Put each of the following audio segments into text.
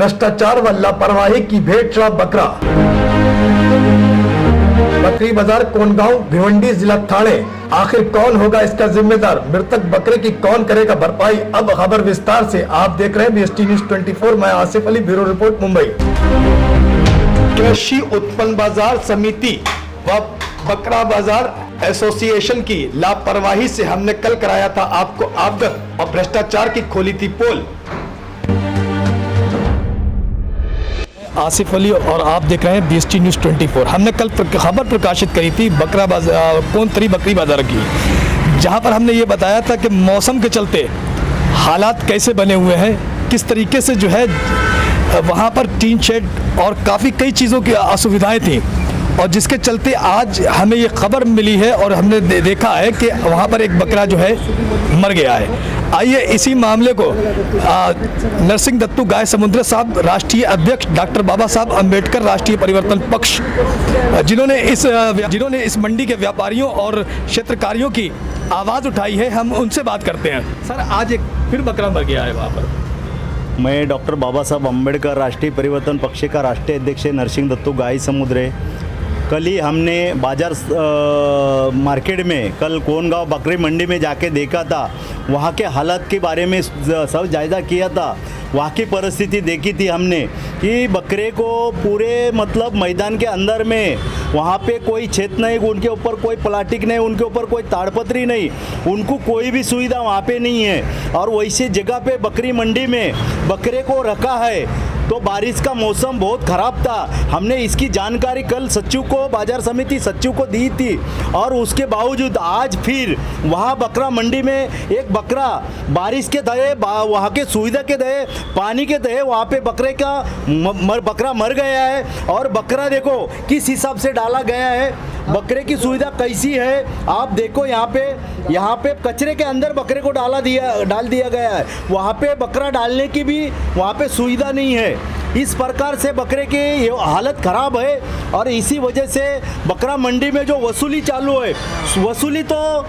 भ्रष्टाचार व लापरवाही की भेंट चढ़ा बकरा। बकरी बाजार कोनगांव भिवंडी जिला ठाणे। आखिर कौन होगा इसका जिम्मेदार? मृतक बकरे की कौन करेगा भरपाई? अब खबर विस्तार से। आप देख रहे हैं बीएसटी न्यूज 24। मैं आसिफ अली, ब्यूरो रिपोर्ट, मुंबई। कृषि उत्पन्न बाजार समिति व बकरा बाजार एसोसिएशन की लापरवाही से हमने कल कराया था आपको अवगत और भ्रष्टाचार की खोली थी पोल। आसिफ अली और आप देख रहे हैं बीएसटी न्यूज 24। हमने कल खबर प्रकाशित करी थी बकरा बाजार कोनतरी बकरी बाजार की, जहां पर हमने ये बताया था कि मौसम के चलते हालात कैसे बने हुए हैं, किस तरीके से जो है वहां पर टीन शेड और काफ़ी कई चीज़ों की असुविधाएं थी, और जिसके चलते आज हमें ये खबर मिली है और हमने देखा है कि वहाँ पर एक बकरा जो है मर गया है। आइए इसी मामले को नरसिंह दत्तू गाय समुद्र साहब, राष्ट्रीय अध्यक्ष डॉक्टर बाबा साहब अम्बेडकर राष्ट्रीय परिवर्तन पक्ष, जिन्होंने इस मंडी के व्यापारियों और क्षेत्रकारियों की आवाज़ उठाई है, हम उनसे बात करते हैं। सर, आज एक फिर बकरा मर गया है वहाँ पर। मैं डॉक्टर बाबा साहब अम्बेडकर राष्ट्रीय परिवर्तन पक्ष का राष्ट्रीय अध्यक्ष नरसिंह दत्तू गाय समुद्र। कल ही हमने बाजार मार्केट में कल कोनगांव बकरी मंडी में जाके देखा था, वहाँ के हालात के बारे में सब जायज़ा किया था। वहाँ की परिस्थिति देखी थी हमने कि बकरे को पूरे मतलब मैदान के अंदर में वहाँ पे कोई छेद नहीं, उनके ऊपर कोई प्लास्टिक नहीं, उनके ऊपर कोई ताड़पत्री नहीं, उनको कोई भी सुविधा वहाँ पे नहीं है। और वैसे जगह पे बकरी मंडी में बकरे को रखा है। तो बारिश का मौसम बहुत ख़राब था। हमने इसकी जानकारी कल सचिव को, बाजार समिति सचिव को दी थी, और उसके बावजूद आज फिर वहाँ बकरा मंडी में एक बकरा बारिश के दहे, वहाँ के सुविधा के दहे, पानी के दहे, वहाँ पे बकरे का बकरा मर गया है। और बकरा देखो किस हिसाब से डाला गया है, बकरे की सुविधा कैसी है आप देखो। यहाँ पे कचरे के अंदर बकरे को डाल दिया गया है। वहाँ पे बकरा डालने की भी वहाँ पे सुविधा नहीं है। इस प्रकार से बकरे की हालत ख़राब है, और इसी वजह से बकरा मंडी में जो वसूली चालू है, वसूली तो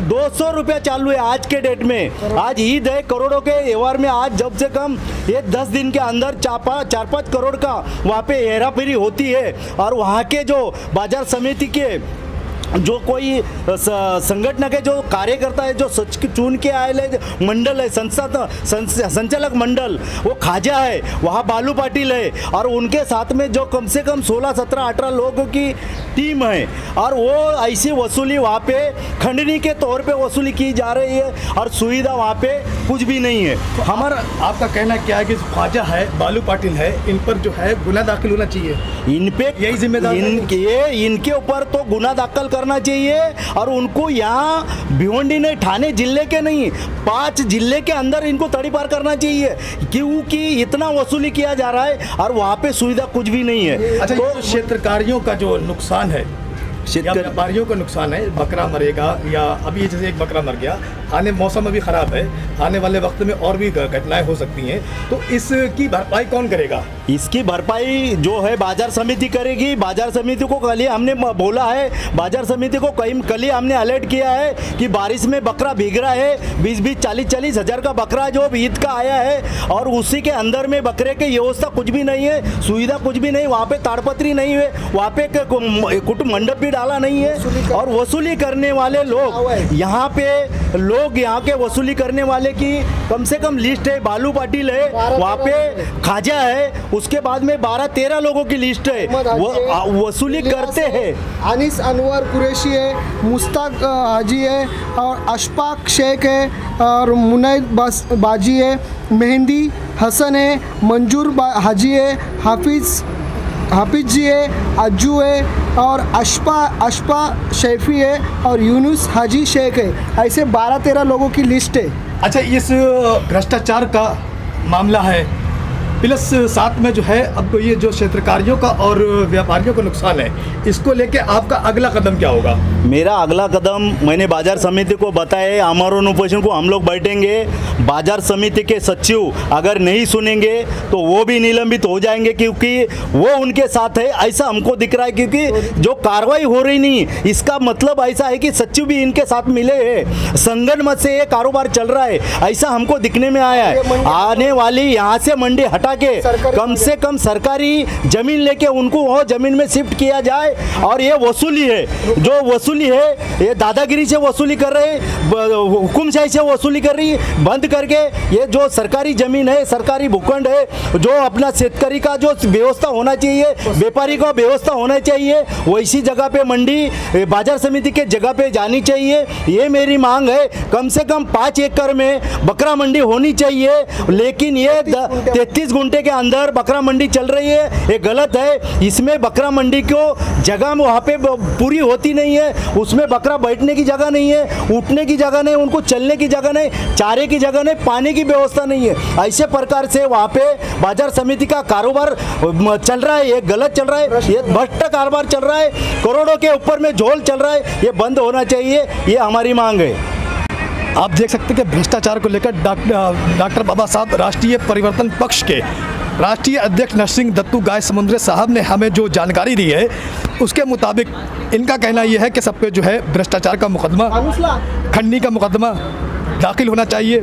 200 रुपया चालू है आज के डेट में। आज ईद है, करोड़ों के व्यवहार में आज जब से कम ये 10 दिन के अंदर 4-5 करोड़ का वहाँ पे हेरा फेरी होती है। और वहाँ के जो बाजार समिति के जो कोई संगठन के जो कार्यकर्ता है, जो चुन के आए मंडल है, संचालक मंडल, वो खाजा है, वहाँ बालू पाटिल है, और उनके साथ में जो कम से कम 16, 17, 18 लोगों की टीम है। और वो ऐसी वसूली वहाँ पे खंडनी के तौर पे वसूली की जा रही है, और सुविधा वहाँ पे कुछ भी नहीं है। हमारा आपका कहना क्या है कि ख्वाजा है, बालू पाटिल है, इन पर जो है गुना दाखिल होना चाहिए? इन पे यही जिम्मेदार इनके ऊपर तो गुना दाखिल करना चाहिए, और उनको यहाँ भिवंडी नहीं, ठाणे जिले के नहीं, 5 जिले के अंदर इनको तड़ीपार करना चाहिए, क्योंकि इतना वसूली किया जा रहा है और वहाँ पे सुविधा कुछ भी नहीं है। अच्छा, तो क्षेत्रकारियों का जो नुकसान है या व्यापारियों का नुकसान है, बकरा मरेगा या अभी जैसे एक बकरा मर गया, मौसम अभी ख़राब है, आने वाले वक्त में और भी घटनाएं हो सकती हैं, तो इसकी भरपाई कौन करेगा? इसकी भरपाई जो है बाजार समिति करेगी। बाजार समिति को कल ही हमने बोला है, बाजार समिति को कल ही हमने अलर्ट किया है कि बारिश में बकरा भीग रहा है, 20-20, 40-40 हज़ार का बकरा जो ईद का आया है, और उसी के अंदर में बकरे की व्यवस्था कुछ भी नहीं है, सुविधा कुछ भी नहीं, वहाँ पे ताड़पत्री नहीं है, वहाँ पे कुटुंब मंडप भी डाला नहीं है। और वसूली करने वाले लोग यहाँ के वसूली करने वाले की कम से कम लिस्ट है। बालू पाटिल है, वहाँ पे खाजा है, उसके बाद में 12-13 लोगों की लिस्ट है, वो वसूली करते हैं। अनीस अनवर कुरैशी है, मुश्ताक हाजी है, और अशफाक शेख है, और मुनैद बाजी है, मेहंदी हसन है, मंजूर हाजी है, हाफिज जी है, अज्जू है, और अशफा शैफी है, और यूनुस हाजी शेख है। ऐसे 12-13 लोगों की लिस्ट है। अच्छा, इस भ्रष्टाचार का मामला है, प्लस साथ में जो है अब ये जो क्षेत्रकारियों का और व्यापारियों का नुकसान है, इसको लेके आपका अगला कदम क्या होगा? मेरा अगला कदम मैंने बाजार समिति को बताया, आमरण उपोषण को हम लोग बैठेंगे। बाजार समिति के सचिव अगर नहीं सुनेंगे तो वो भी निलंबित हो जाएंगे, क्योंकि वो उनके साथ है ऐसा हमको दिख रहा है। क्योंकि जो कार्रवाई हो रही नहीं, इसका मतलब ऐसा है कि सचिव भी इनके साथ मिले हैं, संगठन मत से ये कारोबार चल रहा है, ऐसा हमको दिखने में आया है। आने वाली यहाँ से मंडी हटा हटा के कम से कम सरकारी जमीन लेके उनको वो जमीन में शिफ्ट किया जाए। और ये वसूली है, जो वसूली है ये दादागिरी से वसूली कर रहे हैं, हुकुमशाही से वसूली कर रही है। बंद करके ये जो सरकारी जमीन है, सरकारी भूखंड है, जो अपना शेतकारी का जो व्यवस्था होना चाहिए, व्यापारी का व्यवस्था होना चाहिए, वैसी जगह पे मंडी बाजार समिति के जगह पे जानी चाहिए। ये मेरी मांग है। कम से कम 5 एकड़ में बकरा मंडी होनी चाहिए। लेकिन ये 33 घंटे के अंदर बकरा मंडी चल रही है, ये गलत है। इसमें बकरा मंडी को जगह में वहाँ पे पूरी होती नहीं है, उसमें बकरा बैठने की जगह नहीं है, उठने की जगह नहीं, उनको चलने की जगह नहीं, चारे की जगह नहीं, पानी की व्यवस्था नहीं है। ऐसे प्रकार से वहाँ पे बाजार समिति का कारोबार चल रहा है, ये गलत चल रहा है, ये भ्रष्ट कारोबार चल रहा है, करोड़ों के ऊपर में झोल चल रहा है। ये बंद होना चाहिए, ये हमारी मांग है। आप देख सकते हैं कि भ्रष्टाचार को लेकर डॉक्टर बाबा साहब राष्ट्रीय परिवर्तन पक्ष के राष्ट्रीय अध्यक्ष नरसिंह दत्तू गाय समुद्रे साहब ने हमें जो जानकारी दी है, उसके मुताबिक इनका कहना यह है कि सब पे जो है भ्रष्टाचार का मुकदमा, खंडनी का मुकदमा दाखिल होना चाहिए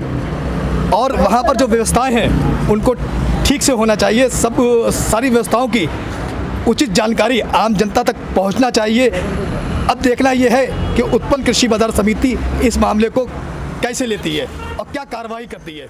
और वहाँ पर जो व्यवस्थाएं हैं उनको ठीक से होना चाहिए। सब सारी व्यवस्थाओं की उचित जानकारी आम जनता तक पहुँचना चाहिए। अब देखना यह है कि उत्पन्न कृषि बाजार समिति इस मामले को कैसे लेती है और क्या कार्रवाई करती है।